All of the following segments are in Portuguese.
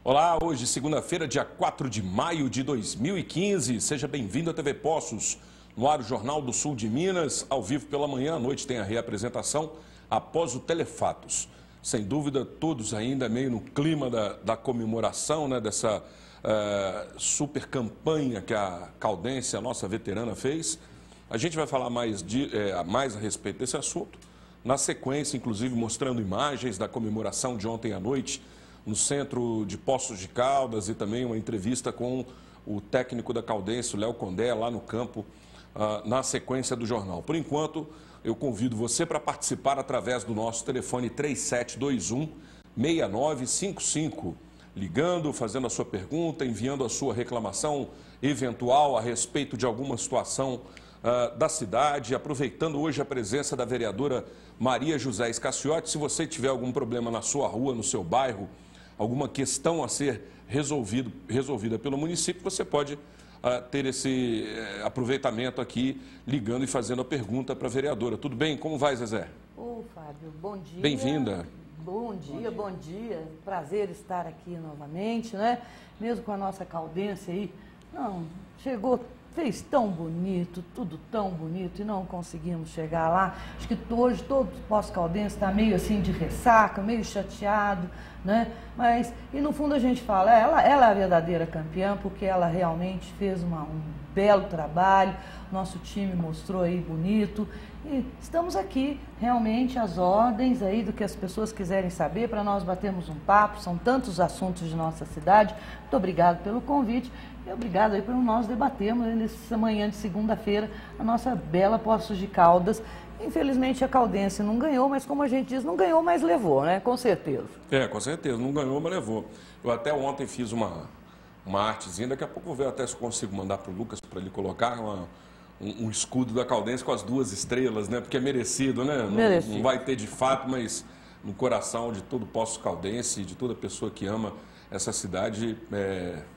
Olá, hoje segunda-feira, dia 4 de maio de 2015. Seja bem-vindo à TV Poços, no ar o Jornal do Sul de Minas, ao vivo pela manhã, à noite tem a reapresentação após o Telefatos. Sem dúvida, todos ainda meio no clima da comemoração, né, dessa super campanha que a Caldense, a nossa veterana, fez. A gente vai falar mais a respeito desse assunto. Na sequência, inclusive, mostrando imagens da comemoração de ontem à noite no centro de Poços de Caldas e também uma entrevista com o técnico da Caldense, o Léo Condé, lá no campo, na sequência do jornal. Por enquanto, eu convido você para participar através do nosso telefone 3721-6955, ligando, fazendo a sua pergunta, enviando a sua reclamação eventual a respeito de alguma situação da cidade, aproveitando hoje a presença da vereadora Maria José Escaciotti. Se você tiver algum problema na sua rua, no seu bairro, alguma questão a ser resolvida pelo município, você pode ter esse aproveitamento aqui, ligando e fazendo a pergunta para a vereadora. Tudo bem? Como vai, Zezé? Ô, Fábio, bom dia. Bem-vinda. Bom dia. Prazer estar aqui novamente, né? Mesmo com a nossa Caldense aí. Não, fez tão bonito, tudo tão bonito e não conseguimos chegar lá. Acho que hoje todo o pós-caldense está meio assim de ressaca, meio chateado, né? Mas, e no fundo a gente fala, ela é a verdadeira campeã, porque ela realmente fez um belo trabalho, nosso time mostrou aí bonito e estamos aqui realmente às ordens aí do que as pessoas quiserem saber para nós batermos um papo. São tantos assuntos de nossa cidade. Muito obrigado pelo convite. E obrigado aí por nós debatermos nessa manhã de segunda-feira a nossa bela Poços de Caldas. Infelizmente a Caldense não ganhou, mas como a gente diz, não ganhou, mas levou, né? Com certeza. Com certeza. Não ganhou, mas levou. Eu até ontem fiz uma artezinha, daqui a pouco eu vou ver até se consigo mandar para o Lucas para ele colocar um escudo da Caldense com as 2 estrelas, né? Porque é merecido, né? Merecido. Não vai ter de fato, mas no coração de todo Poços Caldense, de toda pessoa que ama essa cidade,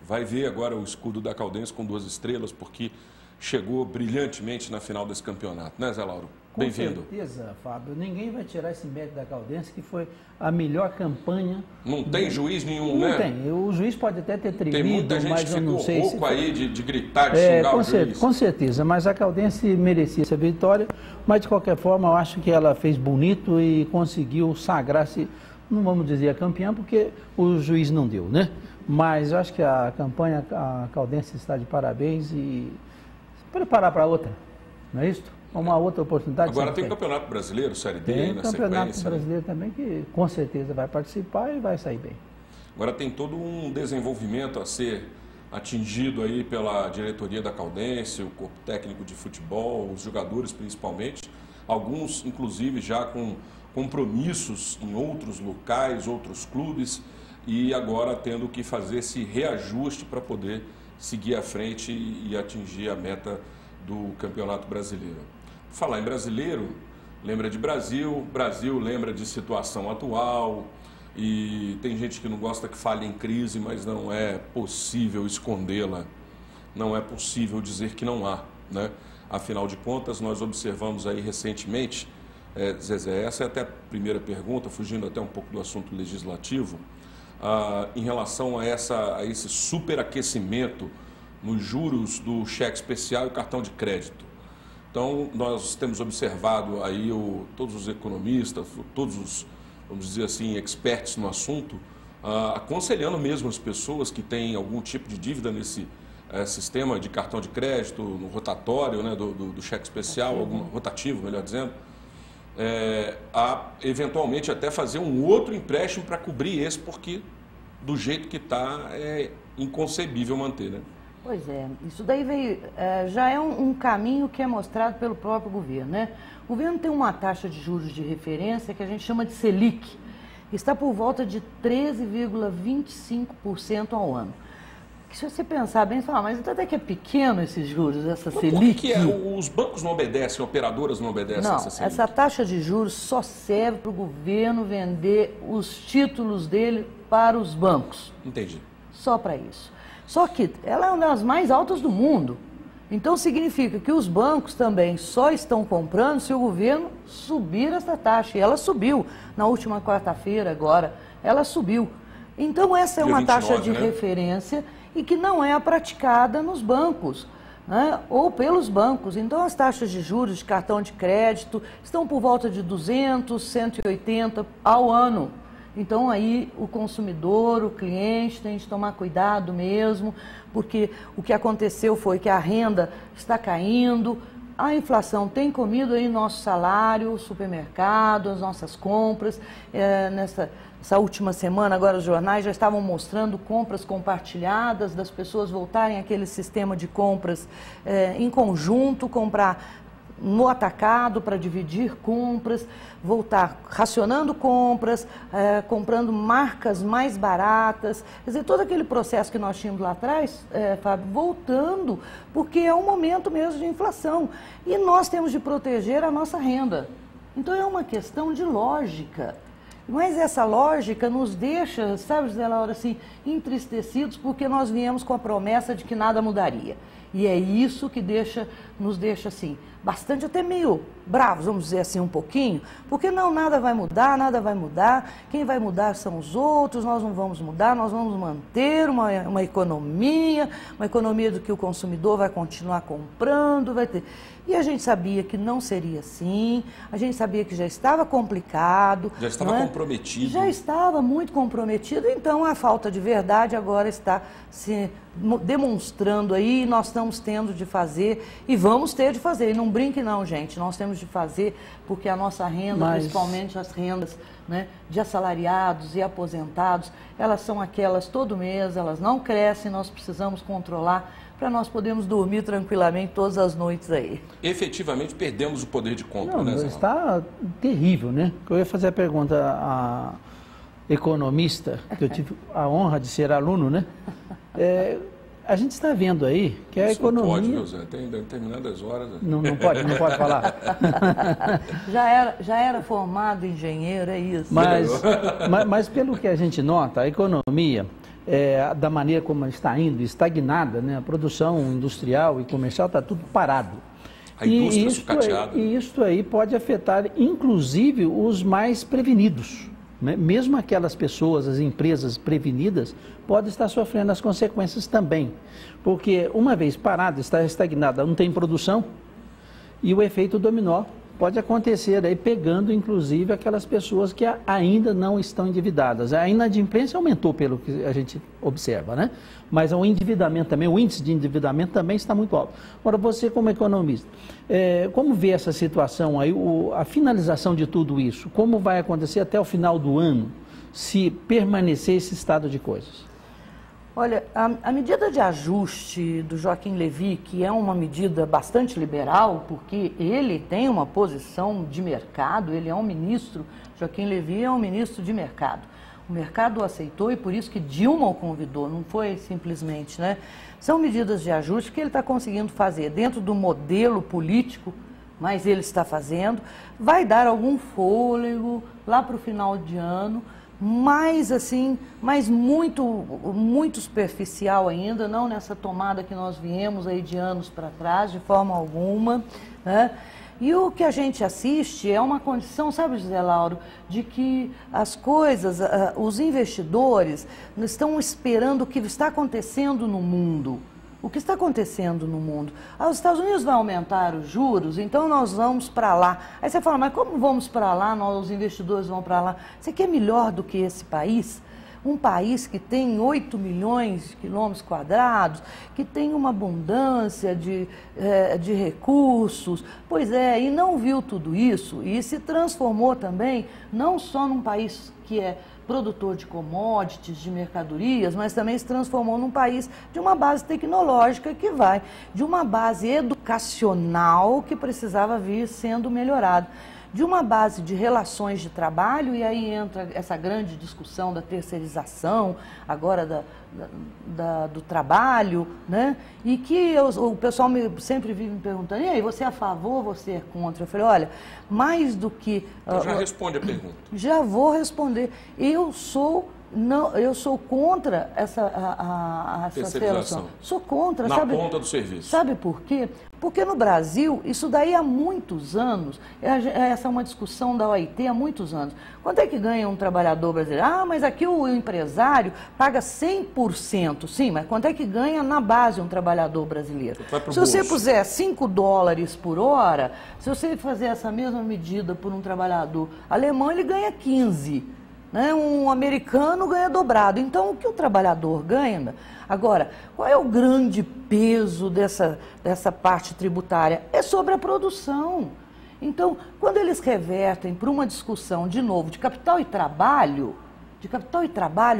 vai ver agora o escudo da Caldense com 2 estrelas, porque chegou brilhantemente na final desse campeonato, né, Zé Lauro? Bem-vindo. Com certeza, Fábio. Ninguém vai tirar esse mérito da Caldense, que foi a melhor campanha. Não tem juiz nenhum, não né? Não tem. O juiz pode até ter tremido, tem muita gente mas que eu não ficou sei rouco se... aí de gritar, de xingar o juiz. Com certeza, mas a Caldense merecia essa vitória, mas de qualquer forma eu acho que ela fez bonito e conseguiu sagrar-se, não vamos dizer a campeã, porque o juiz não deu, né? Mas eu acho que a campanha, a Caldense está de parabéns e se preparar para outra, não é isso? Uma outra oportunidade. Agora tem Campeonato Brasileiro, Série D, tem na Campeonato sequência, Brasileiro também, que com certeza vai participar e vai sair bem. Agora tem todo um desenvolvimento a ser atingido aí pela diretoria da Caldense, o corpo técnico de futebol, os jogadores principalmente, alguns inclusive já com compromissos em outros locais, outros clubes, e agora tendo que fazer esse reajuste para poder seguir à frente e atingir a meta do Campeonato Brasileiro. Falar em brasileiro, lembra de Brasil, Brasil lembra de situação atual, e tem gente que não gosta que fale em crise, mas não é possível escondê-la, não é possível dizer que não há, né? Afinal de contas, nós observamos aí recentemente, Zezé, essa é até a primeira pergunta, fugindo até um pouco do assunto legislativo, em relação a esse superaquecimento nos juros do cheque especial e cartão de crédito. Então, nós temos observado aí todos os economistas, todos os, vamos dizer assim, experts no assunto, aconselhando mesmo as pessoas que têm algum tipo de dívida nesse sistema de cartão de crédito, no rotatório, né, do cheque especial, rotativo, melhor dizendo, a eventualmente até fazer um outro empréstimo para cobrir esse, porque do jeito que está é inconcebível manter, né? Pois é, isso daí já é um caminho que é mostrado pelo próprio governo, né? O governo tem uma taxa de juros de referência que a gente chama de Selic, está por volta de 13,25% ao ano. Se você pensar bem, você fala, mas até que é pequeno esses juros, essa Selic. Os bancos não obedecem, operadoras não obedecem não, essa Selic? Essa taxa de juros só serve para o governo vender os títulos dele para os bancos. Entendi. Só para isso. Só que ela é uma das mais altas do mundo. Então significa que os bancos também só estão comprando se o governo subir essa taxa. E ela subiu na última quarta-feira agora, ela subiu. Então, essa é Dia uma taxa 29, de né? referência e que não é praticada nos bancos, né? Ou pelos bancos. Então, as taxas de juros de cartão de crédito estão por volta de 200, 180 ao ano. Então, aí o consumidor, o cliente tem de tomar cuidado mesmo, porque o que aconteceu foi que a renda está caindo, a inflação tem comido aí nosso salário, o supermercado, as nossas compras. Nessa última semana, agora os jornais já estavam mostrando compras compartilhadas, das pessoas voltarem àquele sistema de compras em conjunto, comprar no atacado para dividir compras, voltar racionando compras, comprando marcas mais baratas, quer dizer, todo aquele processo que nós tínhamos lá atrás, Fábio, voltando, porque é um momento mesmo de inflação e nós temos de proteger a nossa renda. Então é uma questão de lógica. Mas essa lógica nos deixa, sabe, José Laura, assim, entristecidos porque nós viemos com a promessa de que nada mudaria. E é isso que nos deixa assim, bastante até meio bravos, vamos dizer assim, um pouquinho, porque não, nada vai mudar, quem vai mudar são os outros, nós não vamos mudar, nós vamos manter uma economia do que o consumidor vai continuar comprando, vai ter. E a gente sabia que não seria assim, a gente sabia que já estava complicado. Já estava comprometido. Já estava muito comprometido, então a falta de verdade agora está se demonstrando aí, nós estamos tendo de fazer e vamos ter de fazer. E não brinque não, gente, nós temos de fazer porque a nossa renda, principalmente as rendas, né, de assalariados e aposentados, elas são aquelas todo mês, elas não crescem, nós precisamos controlar para nós podermos dormir tranquilamente todas as noites aí. Efetivamente perdemos o poder de compra, não, né, Zé? Está terrível, né? Eu ia fazer a pergunta a economista, que eu tive a honra de ser aluno, né? A gente está vendo aí que a economia... Não pode, meu Zé, tem determinadas horas. Né? Não pode falar. Já era formado engenheiro, é isso. Mas pelo que a gente nota, a economia, da maneira como está indo, estagnada, né? A produção industrial e comercial está tudo parado. A indústria sucateada. E isso aí pode afetar, inclusive, os mais prevenidos. Né? Mesmo aquelas pessoas, as empresas prevenidas, podem estar sofrendo as consequências também. Porque uma vez parada, está estagnada, não tem produção, e o efeito dominó pode acontecer aí pegando, inclusive, aquelas pessoas que ainda não estão endividadas. A inadimplência aumentou pelo que a gente observa, né? Mas o endividamento também, o índice de endividamento também está muito alto. Agora, você como economista, como vê essa situação aí, a finalização de tudo isso? Como vai acontecer até o final do ano, se permanecer esse estado de coisas? Olha, a medida de ajuste do Joaquim Levy, que é uma medida bastante liberal, porque ele tem uma posição de mercado, ele é um ministro, Joaquim Levy é um ministro de mercado. O mercado o aceitou e por isso que Dilma o convidou, não foi simplesmente, né? São medidas de ajuste que ele está conseguindo fazer dentro do modelo político, mas ele está fazendo, vai dar algum fôlego lá para o final de ano, mas assim, mas muito superficial ainda, não nessa tomada que nós viemos aí de anos para trás, de forma alguma, né? E o que a gente assiste é uma condição, sabe, José Lauro, de que as coisas, os investidores estão esperando o que está acontecendo no mundo. O que está acontecendo no mundo? Os Estados Unidos vão aumentar os juros, então nós vamos para lá. Aí você fala, mas como vamos para lá, os investidores vão para lá? Você quer melhor do que esse país? Um país que tem 8 milhões de quilômetros quadrados, que tem uma abundância de recursos, pois é, e não viu tudo isso e se transformou também, não só num país que é produtor de commodities, de mercadorias, mas também se transformou num país de uma base tecnológica que vai, de uma base educacional que precisava vir sendo melhorada, de uma base de relações de trabalho, e aí entra essa grande discussão da terceirização, agora do trabalho, né? E que o pessoal sempre vive me perguntando, e aí, você é a favor, você é contra? Eu falei, olha, mais do que... Então já responde a pergunta. Já vou responder. Eu sou Não, eu sou contra essa terceirização. Sou contra, Na sabe? ponta do serviço. Sabe por quê? Porque no Brasil, isso daí há muitos anos, essa é uma discussão da OIT há muitos anos. Quanto é que ganha um trabalhador brasileiro? Ah, mas aqui o empresário paga 100%. Sim, mas quanto é que ganha na base um trabalhador brasileiro? Se você puser $5 por hora, se você fazer essa mesma medida por um trabalhador alemão, ele ganha 15. Né? Um americano ganha dobrado. Então, o que o trabalhador ganha? Agora, qual é o grande peso dessa parte tributária? É sobre a produção. Então, quando eles revertem para uma discussão, de novo, de capital e trabalho,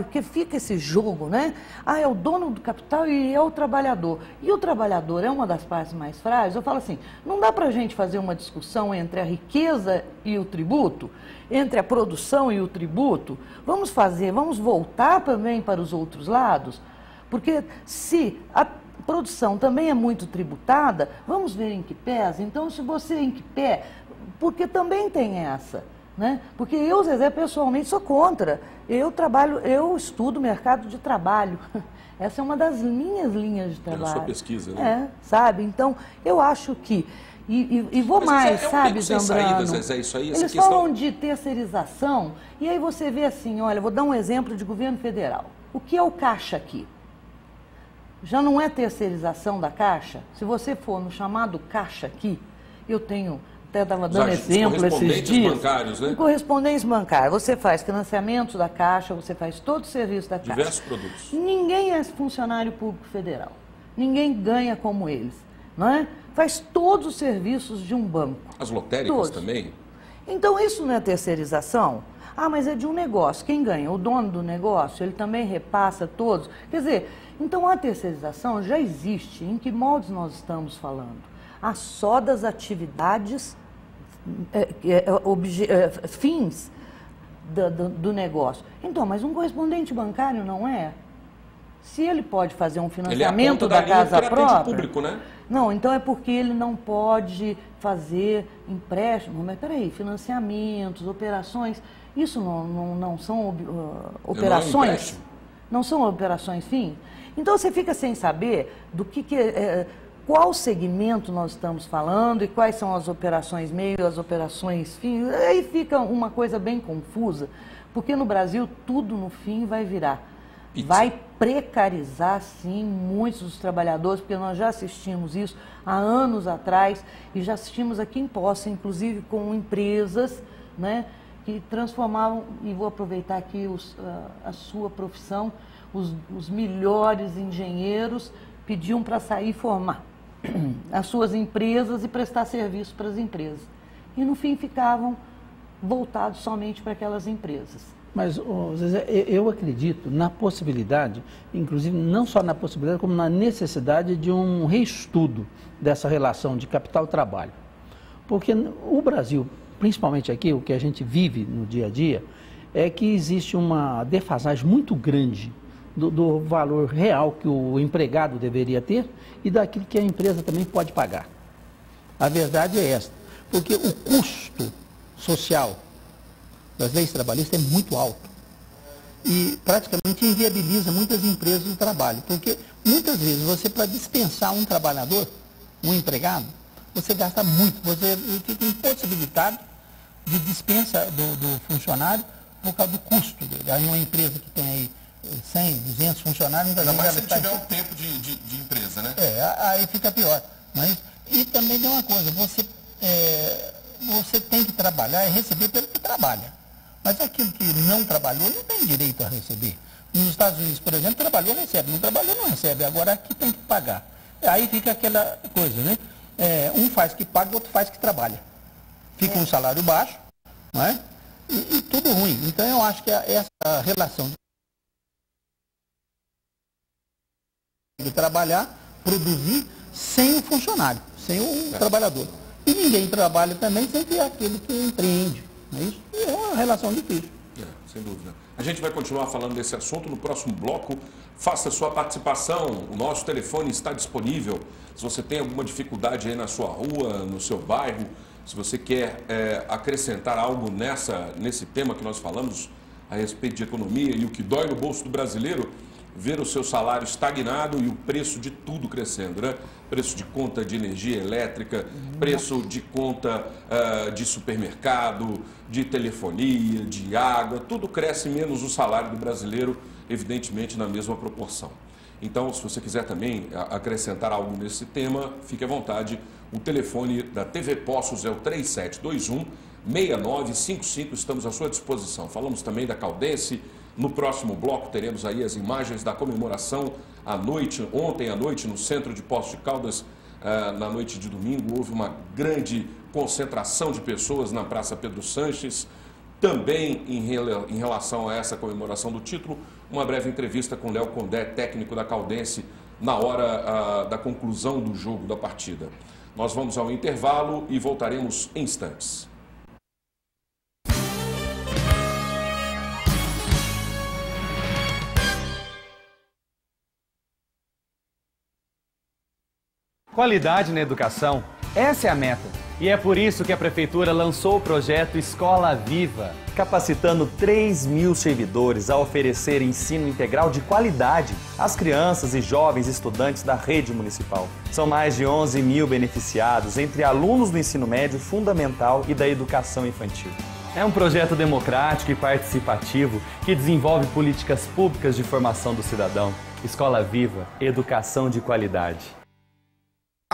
porque fica esse jogo, né? Ah, é o dono do capital e é o trabalhador. E o trabalhador é uma das partes mais frágeis. Eu falo assim, não dá para a gente fazer uma discussão entre a riqueza e o tributo, entre a produção e o tributo? Vamos voltar também para os outros lados? Porque se a produção também é muito tributada, vamos ver em que pesa. Então, se você em que pé, porque também tem essa. Né? Porque eu, Zezé, pessoalmente sou contra. Eu estudo mercado de trabalho. Essa é uma das minhas linhas de trabalho. É a sua pesquisa, né? Sabe? Então, eu acho que... E vou mais, sabe, Zambrano? Zezé, isso aí, eles falam de terceirização, e aí você vê assim, olha, vou dar um exemplo de governo federal. O que é o Caixa aqui? Já não é terceirização da Caixa? Se você for no chamado Caixa aqui, eu tenho... Até estava dando exemplo esses dias. Bancários, né? Correspondência bancária. Você faz financiamentos da Caixa, você faz todo o serviço da Caixa. Diversos produtos. Ninguém é funcionário público federal. Ninguém ganha como eles. Não é? Faz todos os serviços de um banco. As lotéricas também? Então, isso não é terceirização? Ah, mas é de um negócio. Quem ganha? O dono do negócio, ele também repassa todos. Quer dizer, então a terceirização já existe. Em que moldes nós estamos falando? Há só das atividades, fins do negócio. Então, mas um correspondente bancário não é? Se ele pode fazer um financiamento da casa própria... público, né? Não, então é porque ele não pode fazer empréstimo. Mas peraí, financiamentos, operações... Isso não são operações? Não são operações fim? Então você fica sem saber do qual segmento nós estamos falando e quais são as operações meio, as operações fim. Aí fica uma coisa bem confusa, porque no Brasil tudo no fim vai virar. Pizza. Vai precarizar, sim, muitos dos trabalhadores, porque nós já assistimos isso há anos atrás e já assistimos aqui em Poça, inclusive com empresas, né, que transformavam, e vou aproveitar aqui a sua profissão, os melhores engenheiros pediam para sair e formar as suas empresas e prestar serviço para as empresas. E no fim ficavam voltados somente para aquelas empresas. Mas, Zezé, eu acredito na possibilidade, inclusive não só na possibilidade, como na necessidade de um reestudo dessa relação de capital-trabalho. Porque o Brasil, principalmente aqui, o que a gente vive no dia a dia, é que existe uma defasagem muito grande do valor real que o empregado deveria ter e daquilo que a empresa também pode pagar. A verdade é esta, porque o custo social das leis trabalhistas é muito alto e praticamente inviabiliza muitas empresas de trabalho, porque muitas vezes você, para dispensar um trabalhador, um empregado, você gasta muito, você fica impossibilitado de dispensa do funcionário por causa do custo dele. Aí uma empresa que tem aí 100, 200 funcionários... Ainda mais se tiver um tempo de empresa, né? Aí fica pior. E também tem uma coisa, você tem que trabalhar e receber pelo que trabalha. Mas aquilo que não trabalhou não tem direito a receber. Nos Estados Unidos, por exemplo, trabalhou, recebe. Não trabalhou, não recebe. Agora aqui tem que pagar. Aí fica aquela coisa, né? Um faz que paga, o outro faz que trabalha. Fica um salário baixo, não é? E tudo ruim. Então eu acho que essa relação de trabalhar, produzir sem o funcionário, sem o trabalhador. E ninguém trabalha também sem ter aquele que empreende. Não é isso? E é uma relação difícil. Sem dúvida. A gente vai continuar falando desse assunto no próximo bloco. Faça sua participação. O nosso telefone está disponível. Se você tem alguma dificuldade aí na sua rua, no seu bairro, se você quer acrescentar algo nesse tema que nós falamos a respeito de economia, e o que dói no bolso do brasileiro, ver o seu salário estagnado e o preço de tudo crescendo, né? Preço de conta de energia elétrica, preço de conta de supermercado, de telefonia, de água, tudo cresce menos o salário do brasileiro, evidentemente na mesma proporção. Então, se você quiser também acrescentar algo nesse tema, fique à vontade. O telefone da TV Poços é o 3721-6955, estamos à sua disposição. Falamos também da Caldense. No próximo bloco teremos aí as imagens da comemoração à noite, ontem à noite, no centro de Poços de Caldas, na noite de domingo, houve uma grande concentração de pessoas na Praça Pedro Sanches. Também em relação a essa comemoração do título, uma breve entrevista com Léo Condé, técnico da Caldense, na hora da conclusão do jogo, da partida. Nós vamos ao intervalo e voltaremos em instantes. Qualidade na educação, essa é a meta. E é por isso que a Prefeitura lançou o projeto Escola Viva, capacitando 3.000 servidores a oferecer ensino integral de qualidade às crianças e jovens estudantes da rede municipal. São mais de 11.000 beneficiados, entre alunos do ensino médio fundamental e da educação infantil. É um projeto democrático e participativo que desenvolve políticas públicas de formação do cidadão. Escola Viva, educação de qualidade.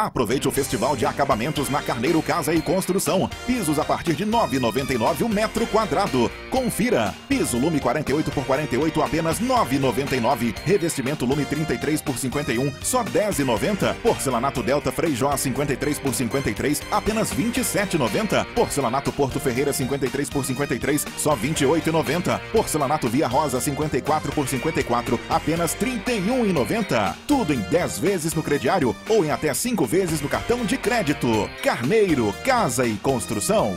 Aproveite o Festival de Acabamentos na Carneiro Casa e Construção. Pisos a partir de R$ 9,99 o metro quadrado. Confira. Piso Lume 48 por 48, apenas R$ 9,99. Revestimento Lume 33 por 51, só R$ 10,90. Porcelanato Delta Freijó 53 por 53, apenas R$ 27,90. Porcelanato Porto Ferreira 53 por 53, só R$ 28,90. Porcelanato Via Rosa 54 por 54, apenas R$ 31,90. Tudo em 10 vezes no crediário ou em até 5 vezes no cartão de crédito. Carneiro Casa e Construção.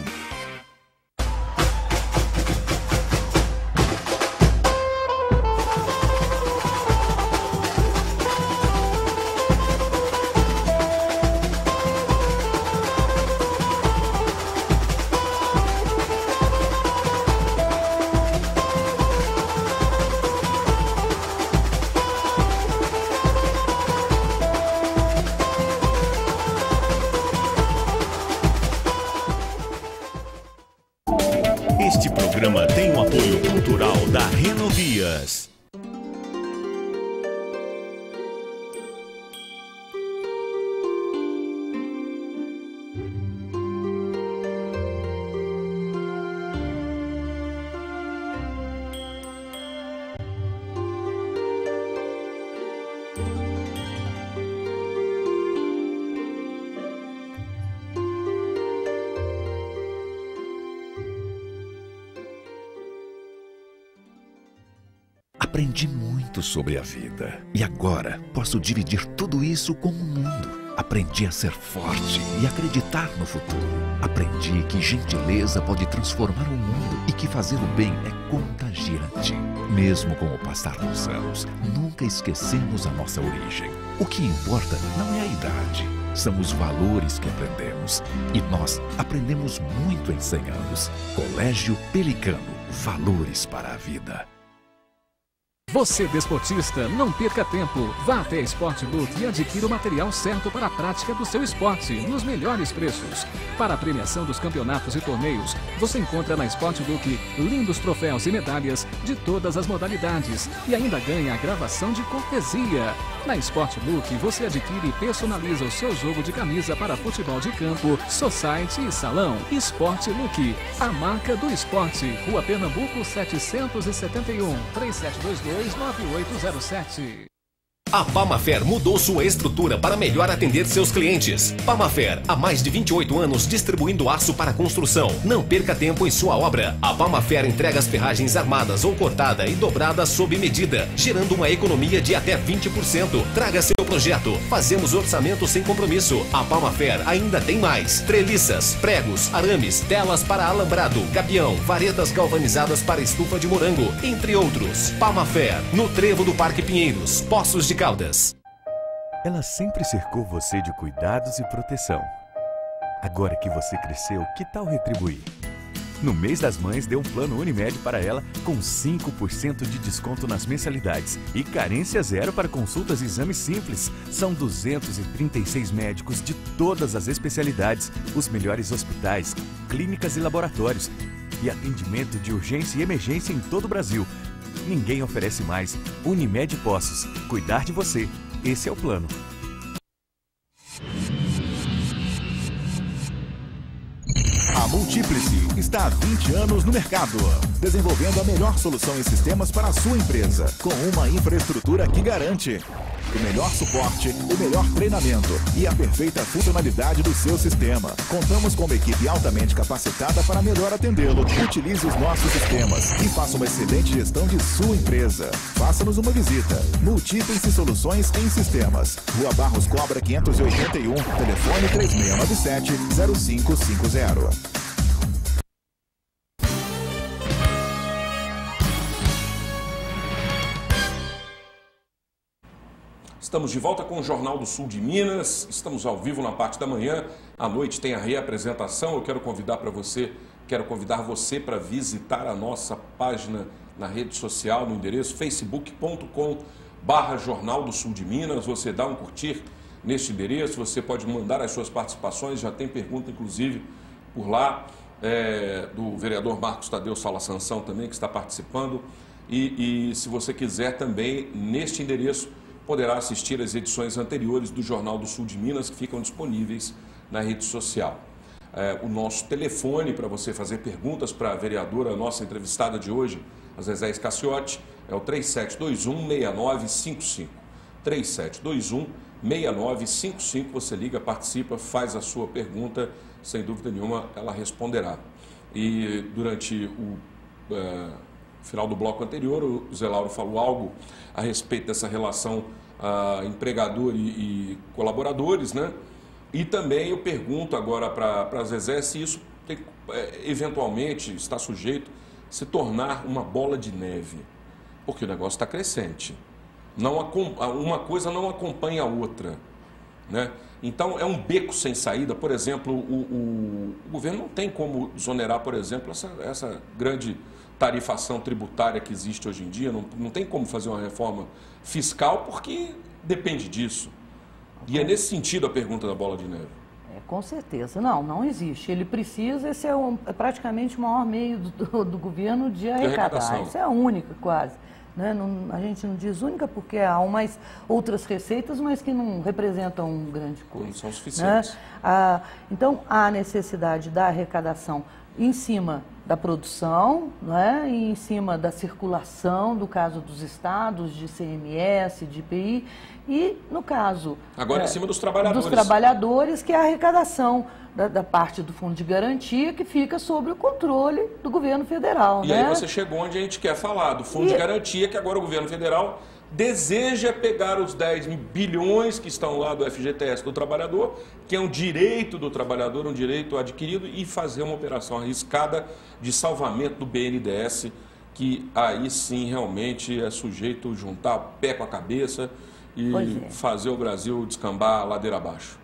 Este programa tem o apoio cultural da Renovias. Aprendi muito sobre a vida e agora posso dividir tudo isso com o mundo. Aprendi a ser forte e acreditar no futuro. Aprendi que gentileza pode transformar o mundo e que fazer o bem é contagiante. Mesmo com o passar dos anos, nunca esquecemos a nossa origem. O que importa não é a idade, são os valores que aprendemos. E nós aprendemos muito em 100 anos. Colégio Pelicano, valores para a vida. Você, desportista, não perca tempo. Vá até a Sportbook e adquira o material certo para a prática do seu esporte, nos melhores preços. Para a premiação dos campeonatos e torneios, você encontra na Sportbook lindos troféus e medalhas de todas as modalidades e ainda ganha a gravação de cortesia. Na Sportbook, você adquire e personaliza o seu jogo de camisa para futebol de campo, society e salão. Sportbook, a marca do esporte. Rua Pernambuco 771, 3722-9807. A Pamafer mudou sua estrutura para melhor atender seus clientes. Pamafer, há mais de 28 anos distribuindo aço para construção. Não perca tempo em sua obra. A Pamafer entrega as ferragens armadas ou cortada e dobrada sob medida, gerando uma economia de até 20%. Traga seu projeto. Fazemos orçamento sem compromisso. A Pamafer ainda tem mais: treliças, pregos, arames, telas para alambrado, gabião, varetas galvanizadas para estufa de morango, entre outros. Pamafer, no Trevo do Parque Pinheiros, Poços de Caldas. Ela sempre cercou você de cuidados e proteção. Agora que você cresceu, que tal retribuir? No mês das mães, dê um plano Unimed para ela com 5% de desconto nas mensalidades e carência zero para consultas e exames simples. São 236 médicos de todas as especialidades, os melhores hospitais, clínicas e laboratórios e atendimento de urgência e emergência em todo o Brasil. Ninguém oferece mais. Unimed Poços. Cuidar de você. Esse é o plano. A Multiplice está há 20 anos no mercado, desenvolvendo a melhor solução em sistemas para a sua empresa, com uma infraestrutura que garante o melhor suporte, o melhor treinamento e a perfeita funcionalidade do seu sistema. Contamos com uma equipe altamente capacitada para melhor atendê-lo. Utilize os nossos sistemas e faça uma excelente gestão de sua empresa. Faça-nos uma visita. Multiplice Soluções em Sistemas. Rua Barros Cobra 581, telefone 3697-0550. Estamos de volta com o Jornal do Sul de Minas, estamos ao vivo na parte da manhã, à noite tem a reapresentação. Eu quero convidar você para visitar a nossa página na rede social, no endereço facebook.com/Jornal do Sul de Minas. Você dá um curtir neste endereço, você pode mandar as suas participações, já tem pergunta inclusive por lá, do vereador Marcos Tadeu Sala Sansão também, que está participando. E se você quiser também, neste endereço, poderá assistir às edições anteriores do Jornal do Sul de Minas, que ficam disponíveis na rede social. O nosso telefone para você fazer perguntas para a vereadora, a nossa entrevistada de hoje, a Zezé Escaciotti, é o 3721-6955. 3721-6955, você liga, participa, faz a sua pergunta, sem dúvida nenhuma ela responderá. E durante o final do bloco anterior, o Zé Lauro falou algo a respeito dessa relação empregador e colaboradores, né? E também eu pergunto agora para a Zezé se isso eventualmente está sujeito a se tornar uma bola de neve, porque o negócio está crescente. Uma coisa não acompanha a outra, né? Então é um beco sem saída. Por exemplo, o governo não tem como exonerar, por exemplo, essa grande tarifação tributária que existe hoje em dia, não tem como fazer uma reforma fiscal porque depende disso. E é nesse sentido a pergunta da bola de neve. Com certeza. Não existe. Ele precisa, esse é praticamente o maior meio do governo de arrecadar. Isso é a única, quase. Né? A gente não diz única porque há mais outras receitas, mas que não representam grande coisa. Não são suficientes. Né? Então, há necessidade da arrecadação em cima da produção, né, e em cima da circulação, do caso dos estados, de CMS, de IPI, e no caso... Agora em cima dos trabalhadores. Dos trabalhadores, que é a arrecadação da parte do Fundo de Garantia, que fica sob o controle do governo federal. E aí você chegou onde a gente quer falar, do Fundo de Garantia, que agora o governo federal deseja pegar os 10 bilhões que estão lá do FGTS do trabalhador, que é um direito do trabalhador, um direito adquirido, e fazer uma operação arriscada de salvamento do BNDES, que aí sim realmente é sujeito a juntar pé com a cabeça e fazer o Brasil descambar ladeira abaixo.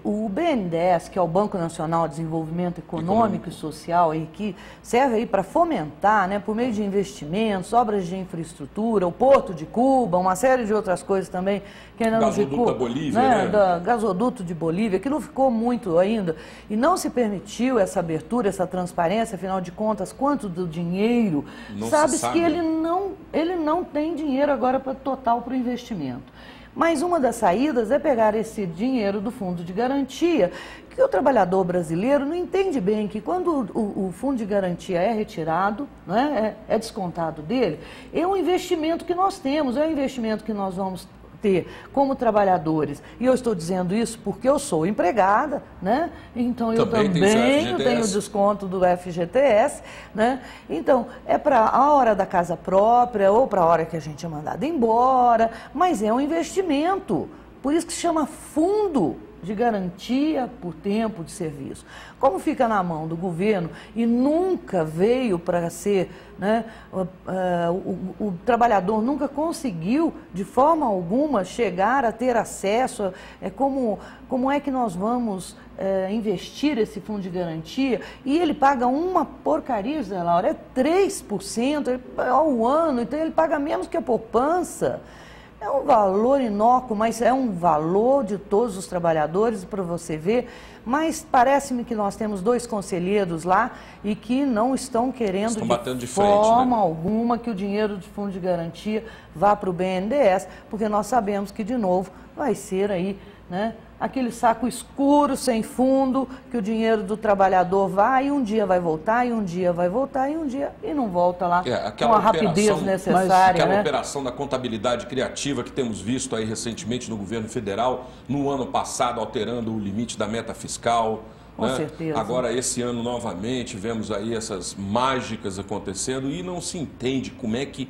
O BNDES, que é o Banco Nacional de Desenvolvimento Econômico e Social, e que serve aí para fomentar, né, por meio de investimentos, obras de infraestrutura, o Porto de Cuba, uma série de outras coisas também, que ainda não ficou... Gasoduto da Bolívia, né? Gasoduto de Bolívia, que não ficou muito ainda, e não se permitiu essa abertura, essa transparência, afinal de contas, quanto do dinheiro, sabe-se que ele não tem dinheiro agora total para o investimento. Mas uma das saídas é pegar esse dinheiro do Fundo de Garantia, que o trabalhador brasileiro não entende bem que quando o Fundo de Garantia é retirado, né, é descontado dele, é um investimento que nós temos, é um investimento que nós vamos ter como trabalhadores. E eu estou dizendo isso porque eu sou empregada, né? Então eu também tenho desconto do FGTS, né? Então é para a hora da casa própria ou para a hora que a gente é mandado embora, mas é um investimento. Por isso que se chama fundo de garantia por tempo de serviço. Como fica na mão do governo e nunca veio para ser, né, o trabalhador nunca conseguiu, de forma alguma, chegar a ter acesso, como é que nós vamos investir esse fundo de garantia, e ele paga uma porcaria, Zé Laura, é 3% ao ano, então ele paga menos que a poupança. É um valor inócuo, mas é um valor de todos os trabalhadores, para você ver, mas parece-me que nós temos 2 conselheiros lá e que não estão querendo de forma alguma que o dinheiro do fundo de garantia vá para o BNDES, porque nós sabemos que, de novo, vai ser aí, né, aquele saco escuro, sem fundo, que o dinheiro do trabalhador vai, e um dia vai voltar, e um dia vai voltar, e um dia e não volta lá com a rapidez necessária. Aquela operação da contabilidade criativa que temos visto aí recentemente no governo federal, no ano passado alterando o limite da meta fiscal. Com certeza. Agora, esse ano, novamente, vemos aí essas mágicas acontecendo e não se entende como é que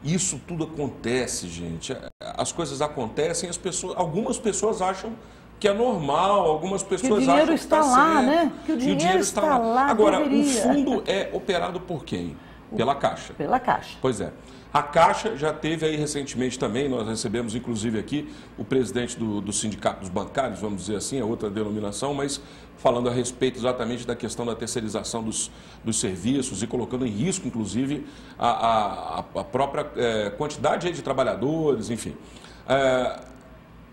isso tudo acontece, gente. As coisas acontecem, algumas pessoas acham que é normal, algumas pessoas acham que está lá, certo, né? Que o dinheiro está lá. Agora, deveria. O fundo é operado por quem? Pela Caixa. Pela Caixa. Pois é. A Caixa já teve aí recentemente também, nós recebemos inclusive aqui o presidente do Sindicato dos Bancários, vamos dizer assim, é outra denominação, mas falando a respeito exatamente da questão da terceirização dos serviços e colocando em risco, inclusive, a própria quantidade de trabalhadores, enfim.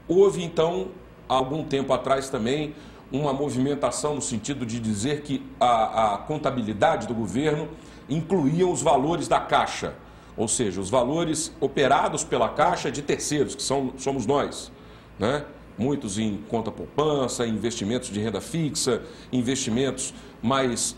Houve, então, há algum tempo atrás também, uma movimentação no sentido de dizer que a contabilidade do governo incluía os valores da Caixa, ou seja, os valores operados pela Caixa de terceiros, que somos nós, né? Muitos em conta poupança, investimentos de renda fixa, investimentos mais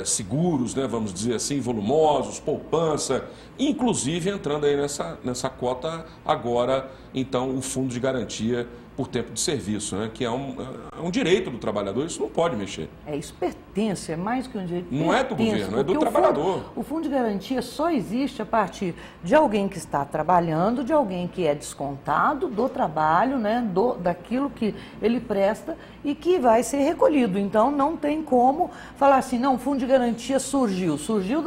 seguros, né, vamos dizer assim, volumosos, poupança, inclusive entrando aí nessa cota agora, então, o fundo de garantia por tempo de serviço, né, que é um direito do trabalhador, isso não pode mexer. Isso pertence, é mais que um direito. Não é do governo, é do trabalhador. O fundo de garantia só existe a partir de alguém que está trabalhando, de alguém que é descontado do trabalho, né, daquilo que ele presta e que vai ser recolhido. Então, não tem como falar assim, não, o fundo de garantia surgiu. Surgiu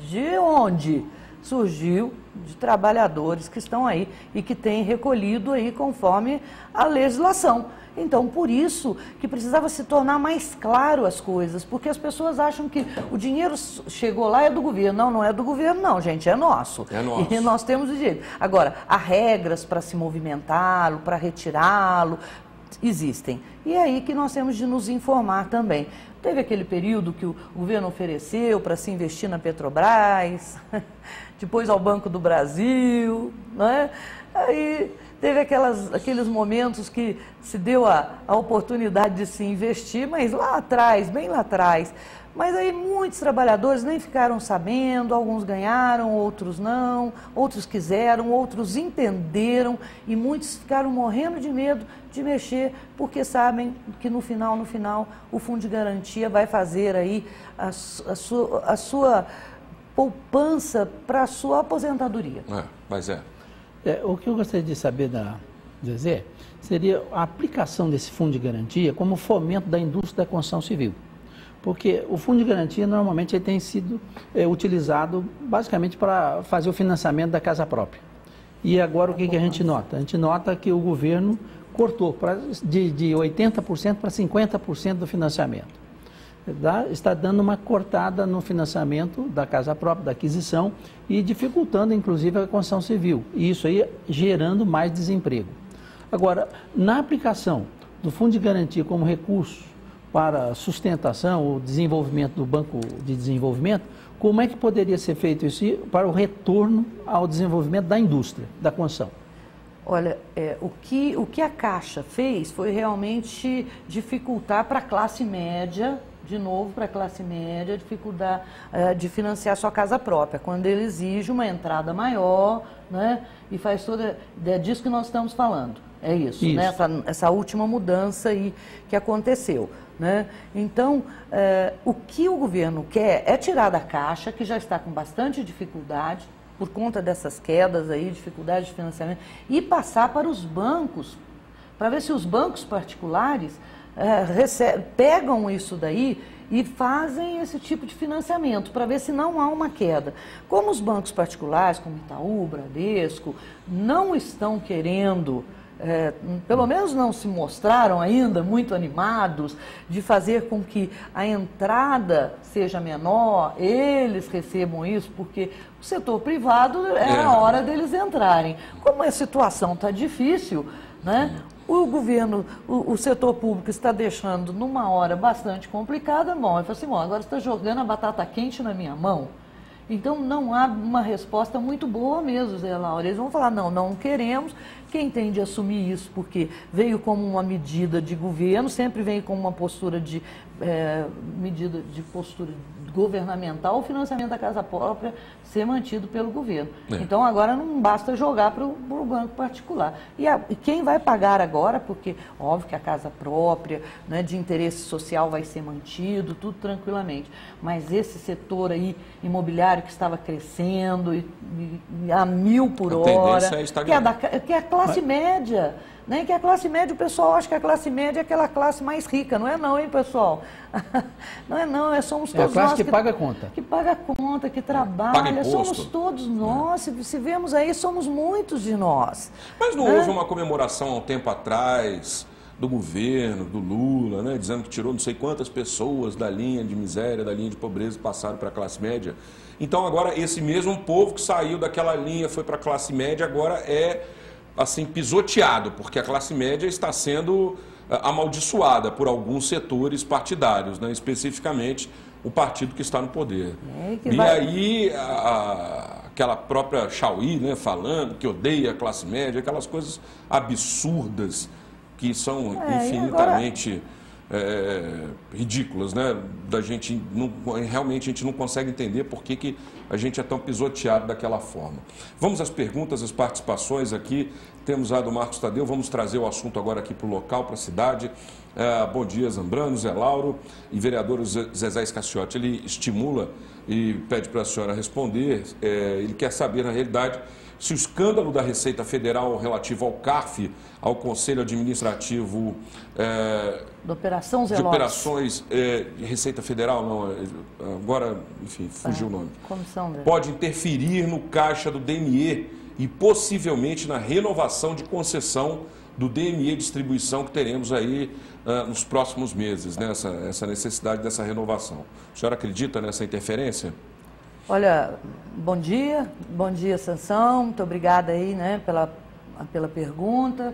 de onde? Surgiu de trabalhadores que estão aí e que têm recolhido aí conforme a legislação. Então, por isso que precisava se tornar mais claro as coisas, porque as pessoas acham que o dinheiro chegou lá é do governo. Não, não é do governo não, gente, é nosso. É nosso. E nós temos o direito. Agora, há regras para se movimentá-lo, para retirá-lo, existem. E é aí que nós temos de nos informar também. Teve aquele período que o governo ofereceu para se investir na Petrobras, depois ao Banco do Brasil, não é? Aí teve aqueles momentos que se deu a oportunidade de se investir, mas lá atrás, bem lá atrás. Mas aí muitos trabalhadores nem ficaram sabendo, alguns ganharam, outros não, outros quiseram, outros entenderam e muitos ficaram morrendo de medo de mexer, porque sabem que no final, o Fundo de Garantia vai fazer aí a sua poupança para a sua aposentadoria. O que eu gostaria de saber da Zezé seria a aplicação desse Fundo de Garantia como fomento da indústria da construção civil. Porque o Fundo de Garantia, normalmente, ele tem sido utilizado basicamente para fazer o financiamento da casa própria. E agora o que a gente nota? A gente nota que o governo cortou de 80% para 50% do financiamento. Está dando uma cortada no financiamento da casa própria, da aquisição, e dificultando, inclusive, a construção civil. E isso aí gerando mais desemprego. Agora, na aplicação do Fundo de Garantia como recurso para sustentação ou desenvolvimento do Banco de Desenvolvimento, como é que poderia ser feito isso para o retorno ao desenvolvimento da indústria, da construção? Olha, o que a Caixa fez foi realmente dificultar para a classe média, de novo para a classe média, dificultar de financiar sua casa própria, quando ele exige uma entrada maior, né, e faz toda... É disso que nós estamos falando, é isso. Né, essa última mudança aí que aconteceu. Né? Então, o que o governo quer é tirar da Caixa, que já está com bastante dificuldade, por conta dessas quedas aí, dificuldade de financiamento, e passar para os bancos para ver se os bancos particulares pegam isso daí e fazem esse tipo de financiamento, para ver se não há uma queda. Como os bancos particulares, como Itaú, Bradesco, não estão querendo, pelo menos não se mostraram ainda muito animados de fazer com que a entrada seja menor, eles recebam isso, porque o setor privado é a hora deles entrarem. Como a situação está difícil, né? O governo, o setor público está deixando numa hora bastante complicada, bom, eu falo assim, bom, agora você está jogando a batata quente na minha mão. Então não há uma resposta muito boa mesmo, Zé Laura. Eles vão falar, não queremos. Quem tem de assumir isso, porque veio como uma medida de governo, sempre vem com uma postura de medida de postura governamental, o financiamento da casa própria ser mantido pelo governo. Então agora não basta jogar para o banco particular. E quem vai pagar agora, porque óbvio que a casa própria, né, de interesse social vai ser mantido, tudo tranquilamente. Mas esse setor aí imobiliário que estava crescendo a 1000 por hora, que é a classe média. Nem que a classe média, o pessoal acha que a classe média é aquela classe mais rica. Não é não, hein, pessoal? Não, somos todos nós. É a classe que paga a conta. Que paga a conta, que trabalha. Somos todos nós. Se vemos aí, somos muitos de nós. Mas não houve uma comemoração há um tempo atrás do governo, do Lula, né, dizendo que tirou não sei quantas pessoas da linha de miséria, da linha de pobreza e passaram para a classe média? Então agora esse mesmo povo que saiu daquela linha, foi para a classe média, agora é assim, pisoteado, porque a classe média está sendo amaldiçoada por alguns setores partidários, né? Especificamente o partido que está no poder. Aí, aquela própria Chauí, né, falando que odeia a classe média, aquelas coisas absurdas que são infinitamente ridículas, né? Realmente a gente não consegue entender por que a gente é tão pisoteado daquela forma. Vamos às perguntas, às participações aqui. Temos a do Marcos Tadeu, vamos trazer o assunto agora aqui para o local, para a cidade. Bom dia, Zambrano, Zé Lauro e vereador Zezé Scacciotti. Ele estimula e pede para a senhora responder. Ele quer saber, na realidade, se o escândalo da Receita Federal relativo ao CARF, ao Conselho Administrativo de Operação Zelotes. De Operações de Receita Federal, não, agora, enfim, fugiu o nome. Pode interferir no caixa do DME e possivelmente na renovação de concessão do DME Distribuição que teremos aí nos próximos meses, né? Essa necessidade dessa renovação. A senhora acredita nessa interferência? Olha, bom dia Sansão, muito obrigada aí, né, pela pergunta.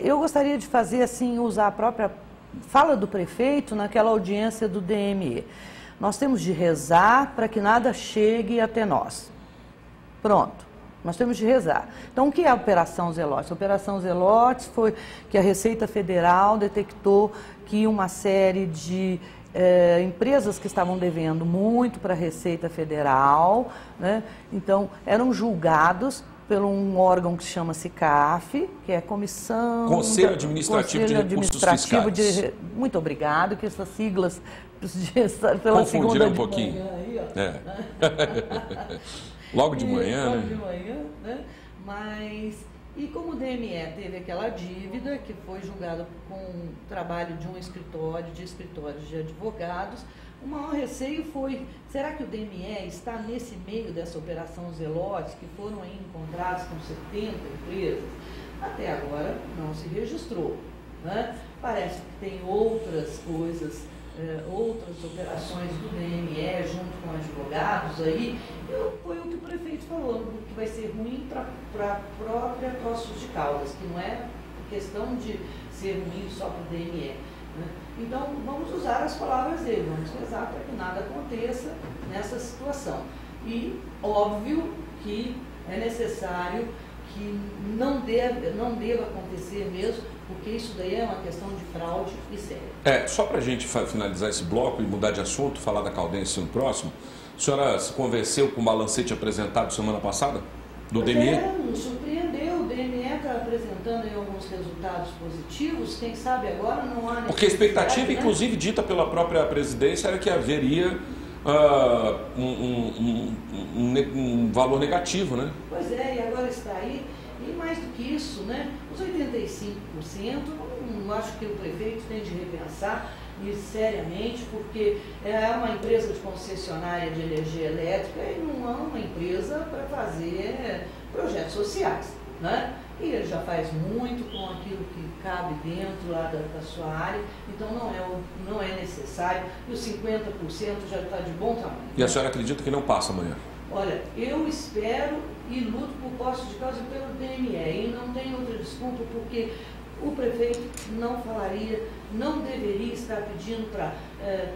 Eu gostaria de fazer assim, usar a própria fala do prefeito naquela audiência do DME. Nós temos de rezar para que nada chegue até nós. Pronto, nós temos de rezar. Então, o que é a Operação Zelotes? A Operação Zelotes foi que a Receita Federal detectou que uma série de empresas que estavam devendo muito para a Receita Federal, né? Então, eram julgados por um órgão que chama-se CAF, que é a Conselho Administrativo de Recursos Fiscais. Muito obrigado, que essas siglas pela confundiram segunda um pouquinho. Manhã, Logo de manhã, né? Logo de manhã, né? Mas, e como o DME teve aquela dívida que foi julgada com o trabalho de escritórios de advogados, o maior receio foi, será que o DME está nesse meio dessa Operação Zelotes, que foram aí encontrados com 70 empresas? Até agora não se registrou, né? Parece que tem outras coisas, outras operações do DME junto com advogados aí. Foi o que o prefeito falou, que vai ser ruim para a própria Poços de Caldas, que não é questão de ser ruim só para o DME. Né? Então, vamos usar as palavras dele, vamos rezar para que nada aconteça nessa situação. E, óbvio, que é necessário que não deva acontecer mesmo, porque isso daí é uma questão de fraude e séria. Só para a gente finalizar esse bloco e mudar de assunto, falar da Caldense no próximo, a senhora se convenceu com o balancete apresentado semana passada, do DME? Nos surpreendeu, o DME está apresentando aí alguns resultados positivos, quem sabe agora não há necessidade. Porque a expectativa, inclusive dita pela própria presidência, era que haveria um valor negativo, né? Pois é, e agora está aí. E mais do que isso, né? Os 80% não acho que o prefeito tem de repensar isso seriamente, porque é uma empresa de concessionária de energia elétrica e não é uma empresa para fazer projetos sociais, né? E ele já faz muito com aquilo que cabe dentro lá da sua área, então não é necessário, e os 50% já está de bom tamanho. E a senhora acredita que não passa amanhã? Olha, eu espero e luto por posse de causa pelo DME, e não tem outra desculpa, porque o prefeito não falaria, não deveria estar pedindo para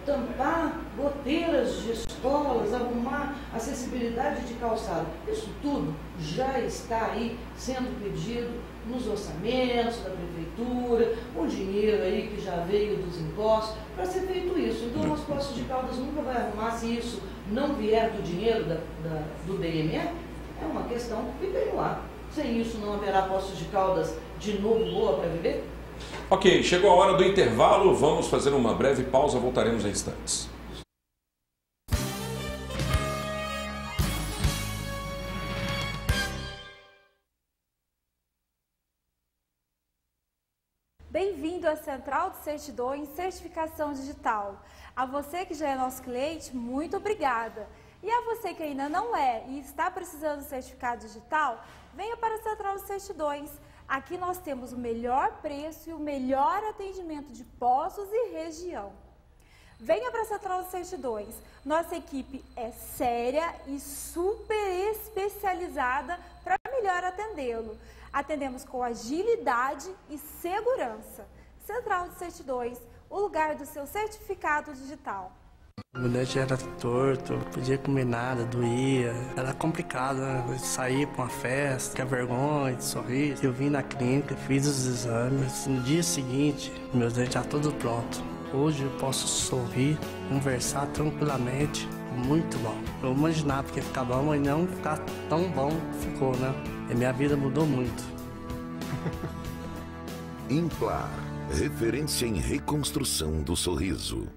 tampar goteiras de escolas, arrumar acessibilidade de calçado. Isso tudo já está aí sendo pedido nos orçamentos da prefeitura, o dinheiro aí que já veio dos impostos, para ser feito isso. Então, as Poços de Caldas nunca vai arrumar se isso não vier do dinheiro do DME, é uma questão que fica no ar. Sem isso não haverá Poços de Caldas de novo boa para viver? Ok, chegou a hora do intervalo, vamos fazer uma breve pausa, voltaremos em instantes. Bem-vindo à Central de Certidões Certificação Digital. A você que já é nosso cliente, muito obrigada. E a você que ainda não é e está precisando de certificado digital, venha para a Central de Certidões. Aqui nós temos o melhor preço e o melhor atendimento de Poços e região. Venha para a Central de Certidões. Nossa equipe é séria e super especializada para melhor atendê-lo. Atendemos com agilidade e segurança. Central de Certidões, o lugar do seu certificado digital. Meu dente era torto, não podia comer nada, doía. Era complicado, né? Sair para uma festa, que é vergonha, de sorrir. Eu vim na clínica, fiz os exames. No dia seguinte, meu dente já tudo pronto. Hoje eu posso sorrir, conversar tranquilamente. Muito bom. Eu imaginava que ia ficar bom, mas não ficar tão bom ficou, né? E minha vida mudou muito. Implar, referência em reconstrução do sorriso.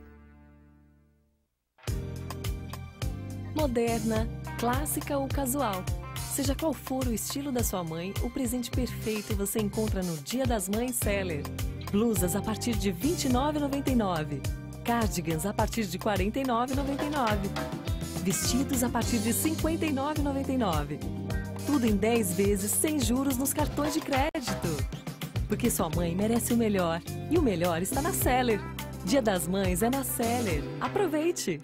Moderna, clássica ou casual. Seja qual for o estilo da sua mãe, o presente perfeito você encontra no Dia das Mães Seller. Blusas a partir de R$ 29,99. Cardigans a partir de R$ 49,99. Vestidos a partir de R$ 59,99. Tudo em 10 vezes sem juros nos cartões de crédito. Porque sua mãe merece o melhor. E o melhor está na Seller. Dia das Mães é na Seller. Aproveite!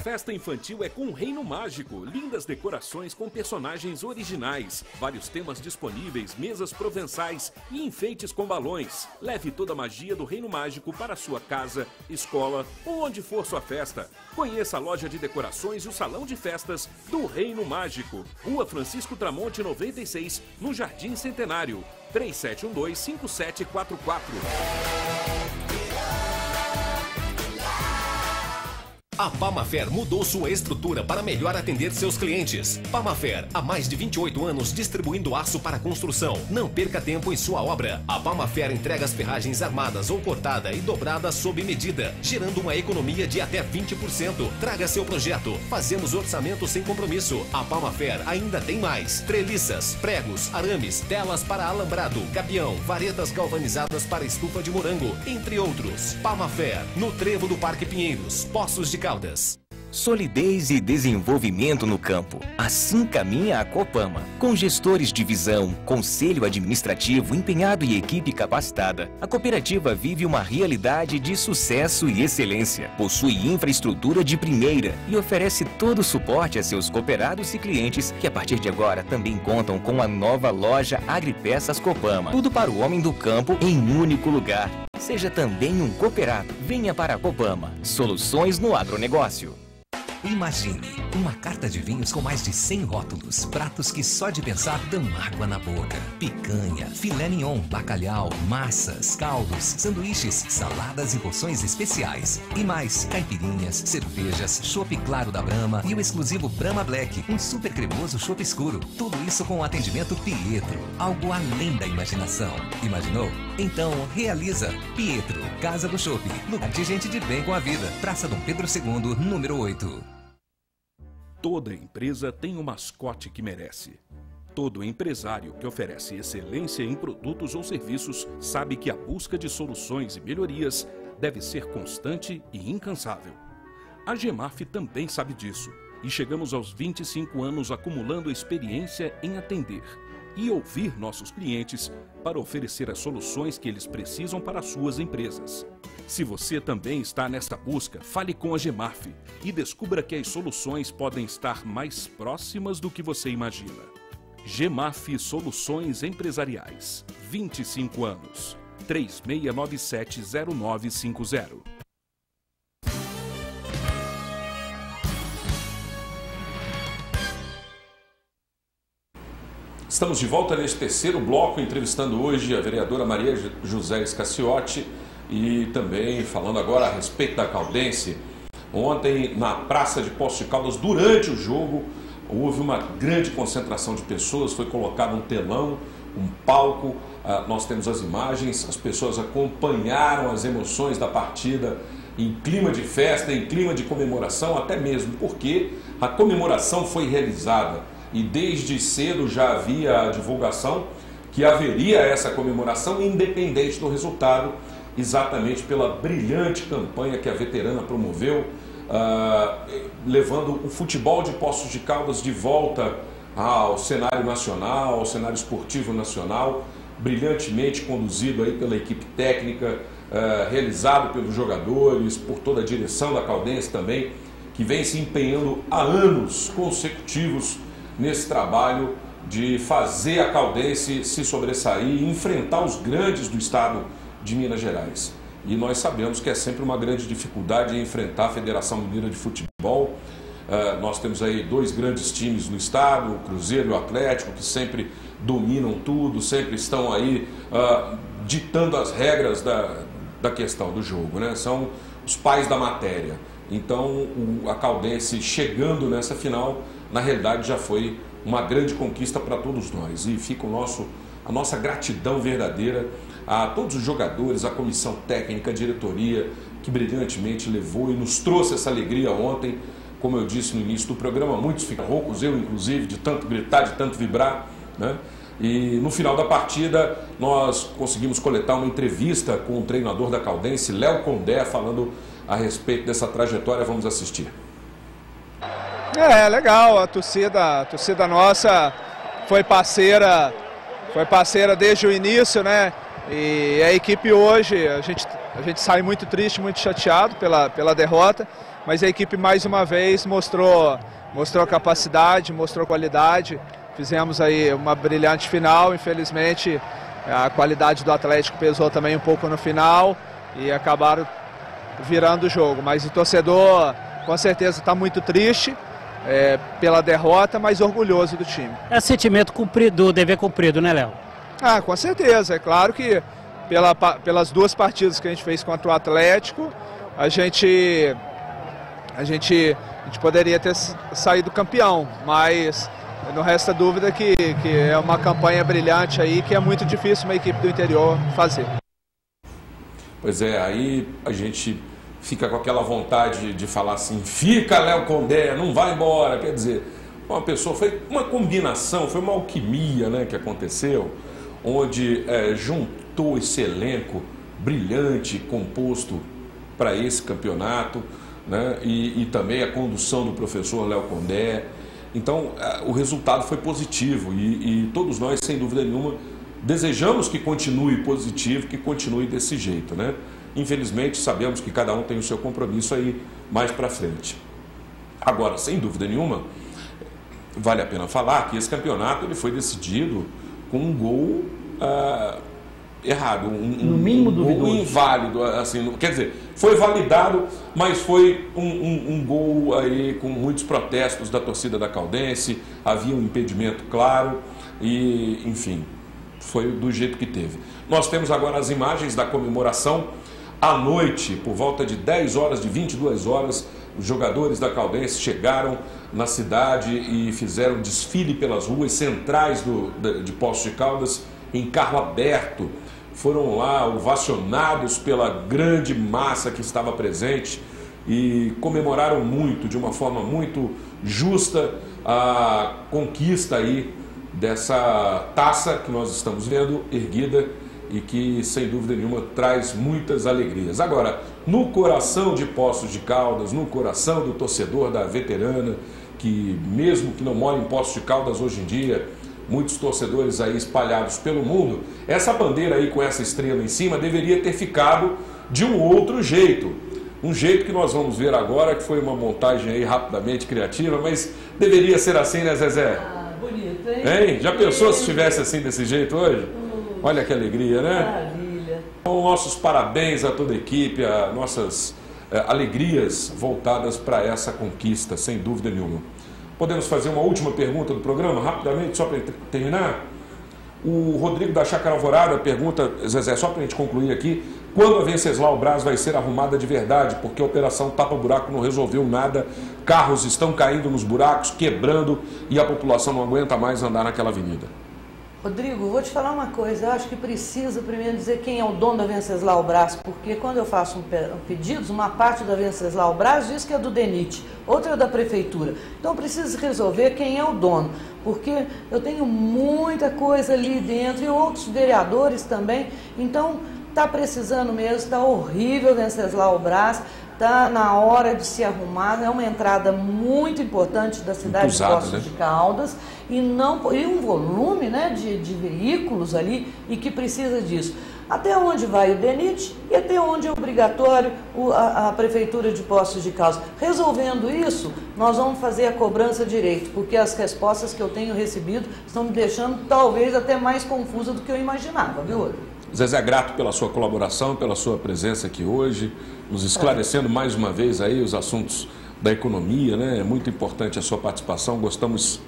Festa infantil é com o Reino Mágico. Lindas decorações com personagens originais, vários temas disponíveis, mesas provençais e enfeites com balões. Leve toda a magia do Reino Mágico para sua casa, escola ou onde for sua festa. Conheça a loja de decorações e o salão de festas do Reino Mágico. Rua Francisco Tramonte 96, no Jardim Centenário. 3712-5744. A Pamafer mudou sua estrutura para melhor atender seus clientes. Pamafer, há mais de 28 anos distribuindo aço para construção. Não perca tempo em sua obra. A Pamafer entrega as ferragens armadas ou cortada e dobrada sob medida, gerando uma economia de até 20%. Traga seu projeto. Fazemos orçamento sem compromisso. A Pamafer ainda tem mais: treliças, pregos, arames, telas para alambrado, gabião, varetas galvanizadas para estufa de morango, entre outros. Pamafer, no Trevo do Parque Pinheiros, Poços de Caldas. Solidez e desenvolvimento no campo. Assim caminha a Copama. Com gestores de visão, conselho administrativo empenhado e equipe capacitada, a cooperativa vive uma realidade de sucesso e excelência. Possui infraestrutura de primeira e oferece todo o suporte a seus cooperados e clientes, que a partir de agora também contam com a nova loja Agripeças Copama. Tudo para o homem do campo em um único lugar. Seja também um cooperado. Venha para a Copama. Soluções no agronegócio. Imagine uma carta de vinhos com mais de 100 rótulos, pratos que só de pensar dão água na boca. Picanha, filé mignon, bacalhau, massas, caldos, sanduíches, saladas e porções especiais. E mais, caipirinhas, cervejas, chopp claro da Brahma e o exclusivo Brahma Black, um super cremoso chopp escuro. Tudo isso com o atendimento Pietro, algo além da imaginação. Imaginou? Então realiza. Pietro, Casa do Chopp, lugar de gente de bem com a vida. Praça Dom Pedro II, número 8. Toda empresa tem um mascote que merece. Todo empresário que oferece excelência em produtos ou serviços sabe que a busca de soluções e melhorias deve ser constante e incansável. A Gemaf também sabe disso e chegamos aos 25 anos acumulando experiência em atender e ouvir nossos clientes para oferecer as soluções que eles precisam para as suas empresas. Se você também está nesta busca, fale com a Gemaf e descubra que as soluções podem estar mais próximas do que você imagina. Gemaf Soluções Empresariais. 25 anos. 3697-0950. Estamos de volta neste terceiro bloco, entrevistando hoje a vereadora Maria José Scacciotti e também falando agora a respeito da Caldense. Ontem, na Praça de Poços de Caldas, durante o jogo, houve uma grande concentração de pessoas, foi colocado um telão, um palco, nós temos as imagens, as pessoas acompanharam as emoções da partida em clima de festa, em clima de comemoração, até mesmo porque a comemoração foi realizada. E desde cedo já havia a divulgação que haveria essa comemoração independente do resultado, exatamente pela brilhante campanha que a veterana promoveu, levando o futebol de Poços de Caldas de volta ao cenário nacional, ao cenário esportivo nacional, brilhantemente conduzido aí pela equipe técnica, realizado pelos jogadores, por toda a direção da Caldense também, que vem se empenhando há anos consecutivos nesse trabalho de fazer a Caldense se sobressair e enfrentar os grandes do estado de Minas Gerais. E nós sabemos que é sempre uma grande dificuldade enfrentar a Federação Mineira de Futebol. Nós temos aí dois grandes times no estado, o Cruzeiro e o Atlético, que sempre dominam tudo, sempre estão aí ditando as regras da questão do jogo, né? São os pais da matéria. Então, a Caldense chegando nessa final, na realidade já foi uma grande conquista para todos nós. E fica a nossa gratidão verdadeira a todos os jogadores, a comissão técnica, a diretoria, que brilhantemente levou e nos trouxe essa alegria ontem. Como eu disse no início do programa, muitos ficam roucos, eu inclusive, de tanto gritar, de tanto vibrar, né? E no final da partida nós conseguimos coletar uma entrevista com o treinador da Caldense, Léo Condé, falando a respeito dessa trajetória. Vamos assistir. Legal, a torcida nossa foi parceira desde o início, né? E a equipe hoje, a gente sai muito triste, muito chateado pela derrota, mas a equipe mais uma vez mostrou capacidade, mostrou qualidade. Fizemos aí uma brilhante final, infelizmente a qualidade do Atlético pesou também um pouco no final e acabaram virando o jogo. Mas o torcedor com certeza está muito triste pela derrota, mas orgulhoso do time. É sentimento do dever cumprido, né, Léo? Com certeza. É claro que pelas duas partidas que a gente fez contra o Atlético, a gente poderia ter saído campeão, mas não resta dúvida que é uma campanha brilhante aí, que é muito difícil uma equipe do interior fazer. Pois é, aí a gente fica com aquela vontade de falar assim, fica Léo Condé, não vai embora. Quer dizer, foi uma combinação, foi uma alquimia, né, que aconteceu, onde juntou esse elenco brilhante, composto para esse campeonato, né, e também a condução do professor Léo Condé. Então, o resultado foi positivo e todos nós, sem dúvida nenhuma, desejamos que continue positivo, que continue desse jeito, né? Infelizmente, sabemos que cada um tem o seu compromisso aí mais para frente. Agora, sem dúvida nenhuma, vale a pena falar que esse campeonato ele foi decidido com um gol errado, no mínimo duvidoso, inválido, assim, quer dizer, foi validado, mas foi um gol aí com muitos protestos da torcida da Caldense, havia um impedimento claro e, enfim, foi do jeito que teve. Nós temos agora as imagens da comemoração. À noite, por volta de 10 horas, de 22 horas, os jogadores da Caldense chegaram na cidade e fizeram desfile pelas ruas centrais de Poços de Caldas, em carro aberto. Foram lá ovacionados pela grande massa que estava presente e comemoraram muito, de uma forma muito justa, a conquista aí dessa taça que nós estamos vendo erguida e que, sem dúvida nenhuma, traz muitas alegrias. Agora, no coração de Poços de Caldas, no coração do torcedor da veterana, que mesmo que não mora em Poços de Caldas hoje em dia, muitos torcedores aí espalhados pelo mundo, essa bandeira aí com essa estrela em cima deveria ter ficado de um outro jeito. Um jeito que nós vamos ver agora, que foi uma montagem aí rapidamente criativa, mas deveria ser assim, né, Zezé? Ah, bonito, hein? Já pensou se estivesse assim desse jeito hoje? Olha que alegria, né? Maravilha. Então, nossos parabéns a toda a equipe, a nossas alegrias voltadas para essa conquista, sem dúvida nenhuma. Podemos fazer uma última pergunta do programa, rapidamente, só para terminar? O Rodrigo da Chácara Alvorada pergunta, Zezé, só para a gente concluir aqui, quando a Venceslau Braz vai ser arrumada de verdade? Porque a operação tapa-buraco não resolveu nada, carros estão caindo nos buracos, quebrando e a população não aguenta mais andar naquela avenida. Rodrigo, vou te falar uma coisa, eu acho que precisa primeiro dizer quem é o dono da Venceslau Braz, porque quando eu faço pedidos, uma parte da Venceslau Braz diz que é do DENIT, outra é da prefeitura. Então precisa resolver quem é o dono, porque eu tenho muita coisa ali dentro e outros vereadores também, então está precisando mesmo, está horrível Venceslau Braz. Está na hora de se arrumar, é uma entrada muito importante da cidade de Poços de Caldas e um volume, né, de veículos ali e que precisa disso. Até onde vai o DENIT e até onde é obrigatório a Prefeitura de Poços de Caldas. Resolvendo isso, nós vamos fazer a cobrança direito, porque as respostas que eu tenho recebido estão me deixando talvez até mais confusa do que eu imaginava, viu, Rodrigo? Zezé, grato pela sua colaboração, pela sua presença aqui hoje, nos esclarecendo mais uma vez aí os assuntos da economia, né? É muito importante a sua participação, gostamos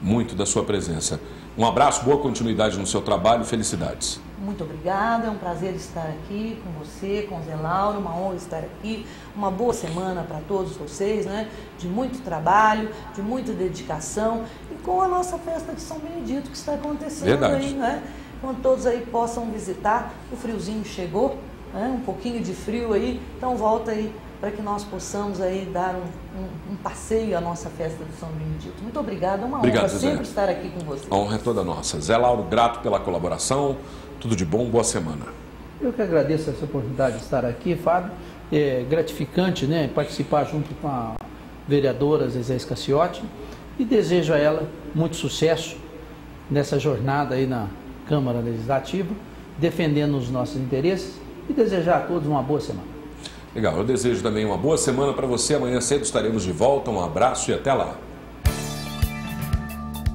muito da sua presença. Um abraço, boa continuidade no seu trabalho, felicidades. Muito obrigada, é um prazer estar aqui com você, com o Zé Lauro, uma honra estar aqui, uma boa semana para todos vocês, né? De muito trabalho, de muita dedicação e com a nossa festa de São Benedito que está acontecendo aí, né? Quando todos aí possam visitar, o friozinho chegou, né? Um pouquinho de frio aí, então volta aí para que nós possamos aí dar um passeio à nossa festa de São Benedito. Muito obrigada, uma honra sempre estar aqui com você. A honra é toda nossa. Zé Lauro, grato pela colaboração, tudo de bom, boa semana. Eu que agradeço essa oportunidade de estar aqui, Fábio. É gratificante, né, participar junto com a vereadora Zezé Scaciotti e desejo a ela muito sucesso nessa jornada aí na Câmara Legislativa, defendendo os nossos interesses e desejar a todos uma boa semana. Legal, eu desejo também uma boa semana para você. Amanhã cedo estaremos de volta. Um abraço e até lá.